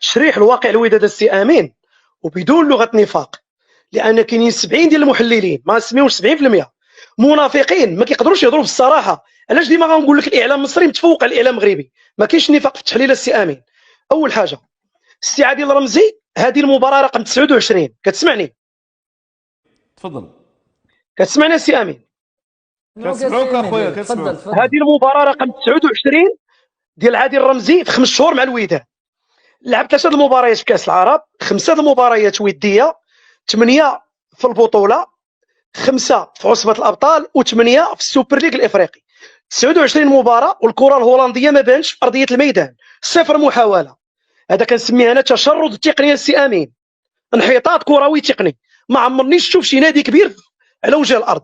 تشريح الواقع الوداد السي امين وبدون لغه نفاق، لان كاينين 70 ديال المحللين ما نسميوش 70% منافقين ما كيقدروش يهضروا بالصراحه. علاش ديما غنقول لك الاعلام المصري متفوق على الاعلام المغربي؟ ما كاينش نفاق في التحليل السي امين. اول حاجه استيعاب ديال رمزي، هذه المباراه رقم 29، كتسمعني؟ تفضل. كتسمعني السي امين؟ كنسمعوك اخويا، كنسمعوك. هذه المباراه رقم 29 ديال عادل رمزي في 5 شهور مع الوداد. لعب 3 المباريات في كاس العرب، 5 المباريات وديه، 8 في البطوله، 5 في عصبه الابطال، و8 في السوبر ليغ الافريقي. 29 مباراه، والكره الهولنديه ما بانش في ارضيه الميدان، 0 محاوله. هذا كنسميه انا تشرد التقنيه السي امين، انحطاط كروي تقني. ما عمرني شفت شي نادي كبير على وجه الارض.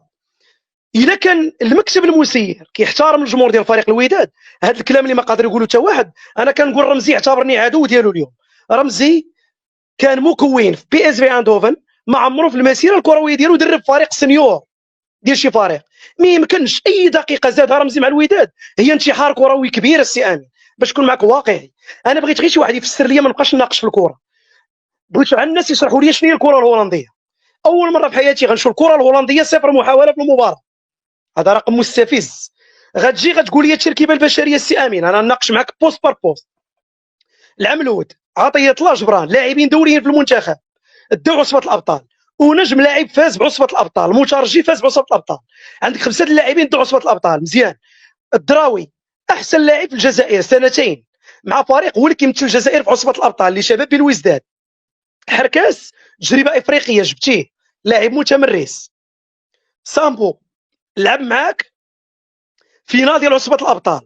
الا كان المكتب المسير كيحترم الجمهور ديال فريق الوداد، هذا الكلام اللي ما قادر يقولو حتى واحد، انا كنقول رمزي اعتبرني عدو ديالو اليوم. رمزي كان مكون في بي اس في اندوفن، ما عمرو في المسيره الكرويه ديالو درب فريق سنيور ديال شي فريق. ما يمكنش اي دقيقه زادها رمزي مع الوداد هي انتحار كروي كبير السي امين. باش نكون معك واقعي، انا بغيت غير شي واحد يفسر لي، ما نبقاش نناقش في الكره. بغيت على الناس يشرحوا لي شنو هي الكره الهولنديه. اول مره في حياتي غنشوف الكره الهولنديه 0 محاوله في المباراه، هذا رقم مستفز. غتجي غتقول لي التركيبه البشريه السي امين، انا نناقش معك بوست بار بوست. العملود، عطيه الله جبران، لاعبين دوليين في المنتخب، داو عصبه الابطال، ونجم لاعب فاز بعصبه الابطال، مترجي فاز بعصبه الابطال. عندك 5 اللاعبين داو عصبه الابطال، مزيان. الدراوي احسن لاعب في الجزائر 2 مع فريق هو اللي كيمثل الجزائر في عصبه الابطال اللي شباب بالوزداد. حركاس تجربه افريقيه جبتيه، لاعب متمرس. سامبو لعب معاك فينال ديال عصبه الابطال.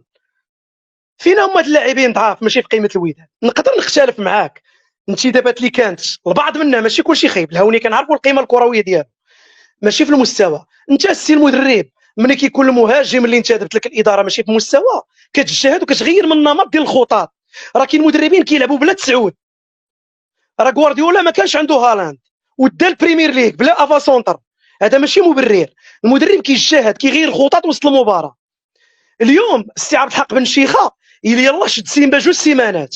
فين هما اللاعبين ضعاف ماشي في قيمه الوداد؟ نقدر نختلف معاك، الانتدابات اللي كانت البعض منها ماشي كلشي خايب، الهوني كنعرفوا القيمه الكرويه ديالو ماشي في المستوى. انت السي المدرب ملي كيكون المهاجم اللي انتدبت لك الاداره ماشي في مستوى، كتجتهد وكتغير من النمط ديال الخطط. راه كاين مدربين كيلعبوا بلا تسعود. راه غوارديولا ما كانش عنده هالاند ودا البريمير ليغ بلا افا سونتر، هذا ماشي مبرر. المدرب كيجتهد كيغير خطط وسط المباراه. اليوم السي عبد الحق بن شيخه يلا شد سيمبا 2 سيمانات،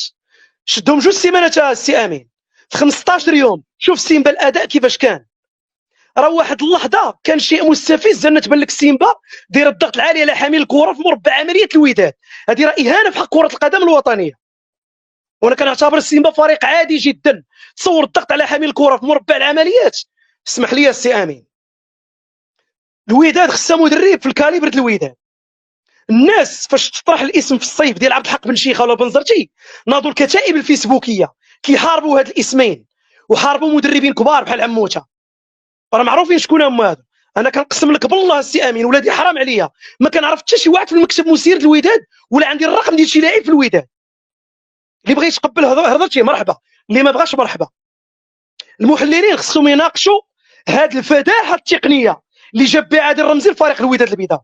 شدهم 2 سيمانات السي امين، في 15 يوم شوف سيمبا الاداء كيفاش كان. راه واحد اللحظه كان شيء مستفز ان تبان لك سيمبا داير الضغط العالي على حامل الكره في مربع عمليه الوداد. هذه راه اهانه في حق كره القدم الوطنيه، وانا كنعتبر سيمبا فريق عادي جدا. تصور الضغط على حامل الكره في مربع العمليات. اسمح لي السي امين، الوداد خصها مدرب في الكاليبر ديال الوداد. الناس فاش تطرح الاسم في الصيف ديال عبد الحق بن شيخه ولا بن زرتي، ناضوا الكتائب الفيسبوكيه كيحاربوا هاد الاسمين وحاربوا مدربين كبار بحال عموته. راه معروفين شكون هما هادو. انا كنقسم لك بالله السي امين ولادي حرام عليا ما كنعرف حتى شي واحد في المكتب مسير الوداد ولا عندي الرقم ديال شي لاعب في الوداد. اللي بغى يتقبل هضرتي مرحبا، اللي ما بغاش مرحبا. المحللين خصهم يناقشوا هاد الفداحه التقنيه اللي جاب بها عادل رمزي لفريق الوداد البيضاوي.